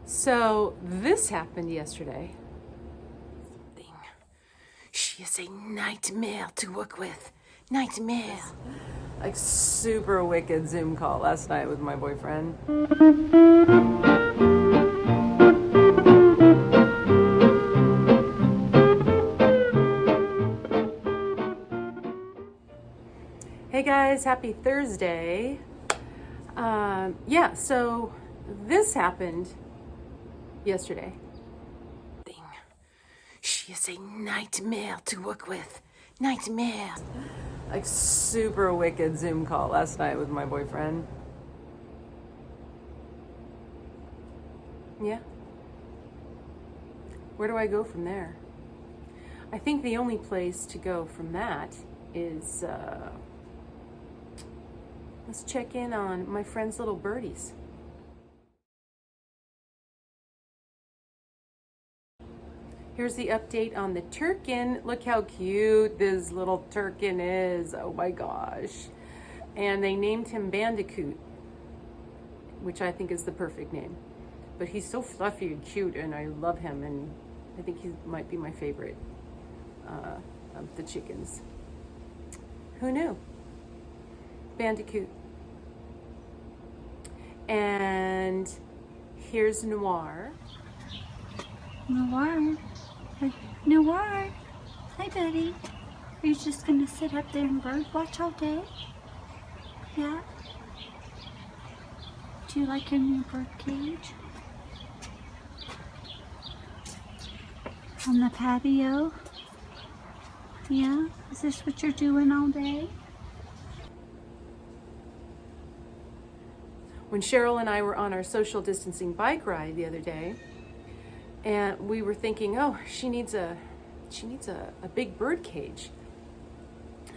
So this happened yesterday. She is a nightmare to work with. Nightmare. Like super wicked Zoom call last night with my boyfriend. Hey guys, happy Thursday. So this happened yesterday. She is a nightmare to work with. Nightmare. Like super wicked Zoom call last night with my boyfriend. Yeah. Where do I go from there? I think the only place to go from that is, let's check in on my friend's little birdies. Here's the update on the Turkin. Look how cute this little Turkin is. Oh my gosh. And they named him Bandicoot, which I think is the perfect name. But he's so fluffy and cute, and I love him, and I think he might be my favorite of the chickens. Who knew? Bandicoot. And here's Noir. Noir. Noir. Hi, buddy. Are you just gonna sit up there and bird watch all day? Yeah? Do you like your new bird cage? On the patio? Yeah? Is this what you're doing all day? When Cheryl and I were on our social distancing bike ride the other day, and we were thinking, oh, she needs a big bird cage.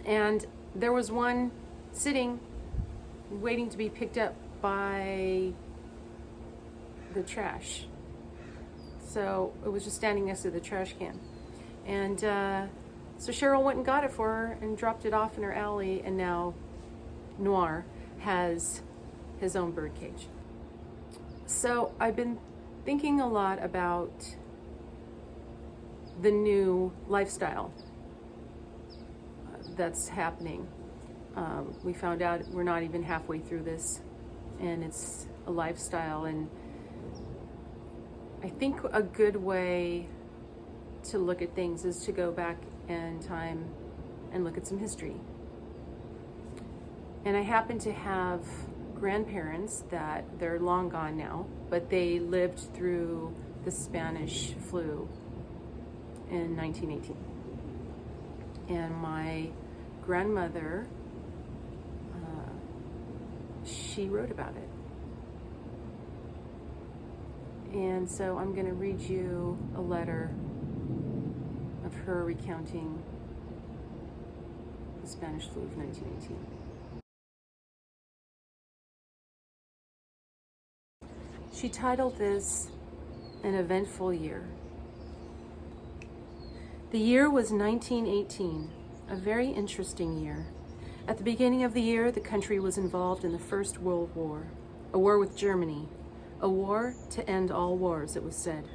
And there was one sitting, waiting to be picked up by the trash. So it was just standing next to the trash can. And so Cheryl went and got it for her and dropped it off in her alley, and now Noir has his own bird cage. So I've been thinking a lot about the new lifestyle that's happening. We found out we're not even halfway through this, and it's a lifestyle. And I think a good way to look at things is to go back in time and look at some history. And I happen to have grandparents that they're long gone now, but they lived through the Spanish flu in 1918. And my grandmother, she wrote about it. And so I'm going to read you a letter of her recounting the Spanish flu of 1918. She titled this An Eventful Year. The year was 1918, a very interesting year. At the beginning of the year, the country was involved in the First World War, a war with Germany, a war to end all wars, it was said.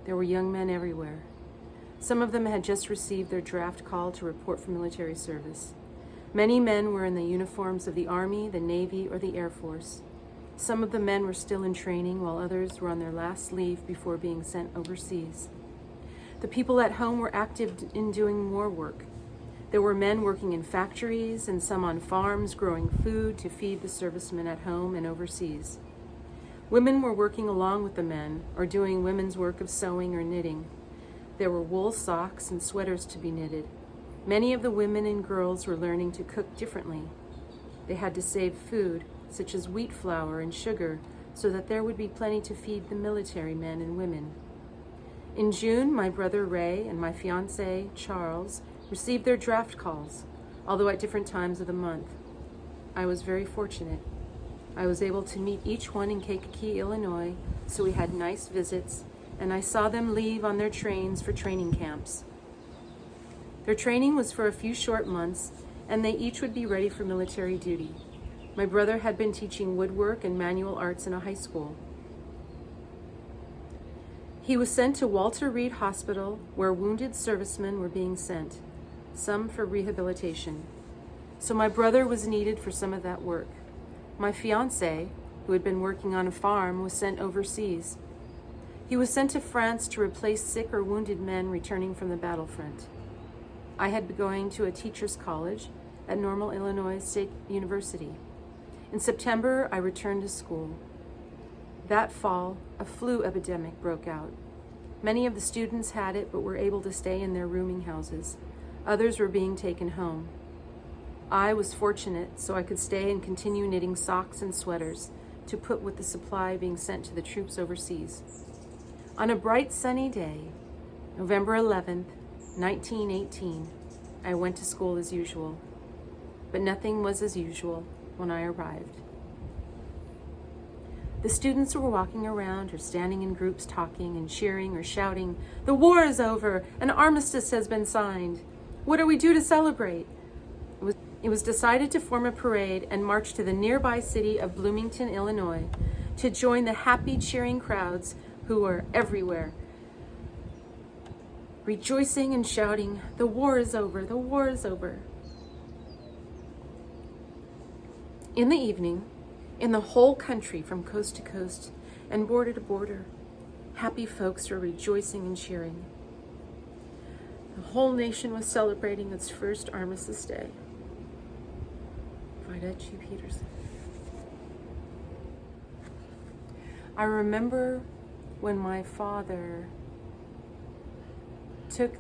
There were young men everywhere. Some of them had just received their draft call to report for military service. Many men were in the uniforms of the Army, the Navy, or the Air Force. Some of the men were still in training, while others were on their last leave before being sent overseas. The people at home were active in doing war work. There were men working in factories and some on farms growing food to feed the servicemen at home and overseas. Women were working along with the men or doing women's work of sewing or knitting. There were wool socks and sweaters to be knitted. Many of the women and girls were learning to cook differently. They had to save food, such as wheat flour and sugar, so that there would be plenty to feed the military men and women. In June, my brother Ray and my fiancé, Charles, received their draft calls, although at different times of the month. I was very fortunate. I was able to meet each one in Tiki, Illinois, so we had nice visits, and I saw them leave on their trains for training camps. Their training was for a few short months, and they each would be ready for military duty. My brother had been teaching woodwork and manual arts in a high school. He was sent to Walter Reed Hospital, where wounded servicemen were being sent, some for rehabilitation. So my brother was needed for some of that work. My fiancé, who had been working on a farm, was sent overseas. He was sent to France to replace sick or wounded men returning from the battlefront. I had been going to a teacher's college at Normal, Illinois State University. In September, I returned to school. That fall, a flu epidemic broke out. Many of the students had it, but were able to stay in their rooming houses. Others were being taken home. I was fortunate, so I could stay and continue knitting socks and sweaters to put with the supply being sent to the troops overseas. On a bright sunny day, November 11th, 1918, I went to school as usual. But nothing was as usual when I arrived. The students were walking around or standing in groups talking and cheering or shouting, "The war is over! An armistice has been signed! What do we do to celebrate?" It was decided to form a parade and march to the nearby city of Bloomington, Illinois, to join the happy, cheering crowds who were everywhere, rejoicing and shouting, "The war is over! The war is over!" In the evening, in the whole country from coast to coast and border to border, happy folks were rejoicing and cheering. The whole nation was celebrating its first Armistice Day. Vida G. Peterson. I remember when my father took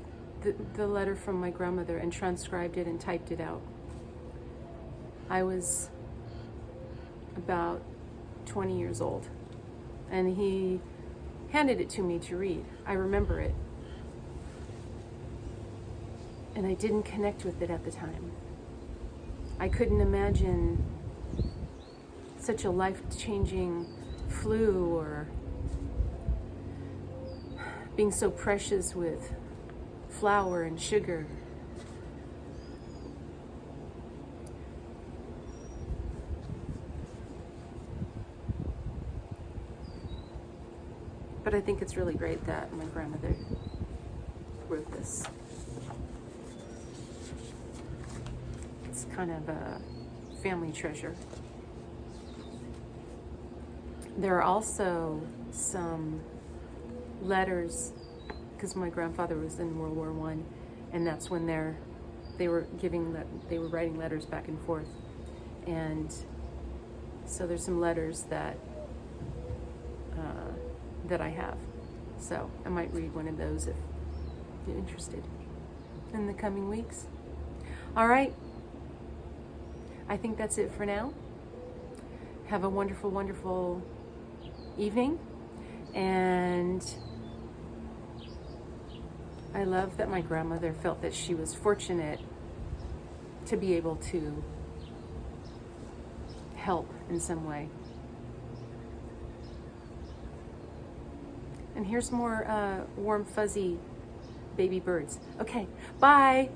the letter from my grandmother and transcribed it and typed it out. I was about 20 years old, and he handed it to me to read. I remember it, and I didn't connect with it at the time. I couldn't imagine such a life-changing flu or being so precious with flour and sugar. But I think it's really great that my grandmother wrote this. It's kind of a family treasure. There are also some letters, because my grandfather was in World War I, and that's when they were writing letters back and forth. And so there's some letters that I have. So I might read one of those if you're interested in the coming weeks. All right. I think that's it for now. Have a wonderful, wonderful evening. And I love that my grandmother felt that she was fortunate to be able to help in some way. And here's more warm, fuzzy baby birds. Okay, bye.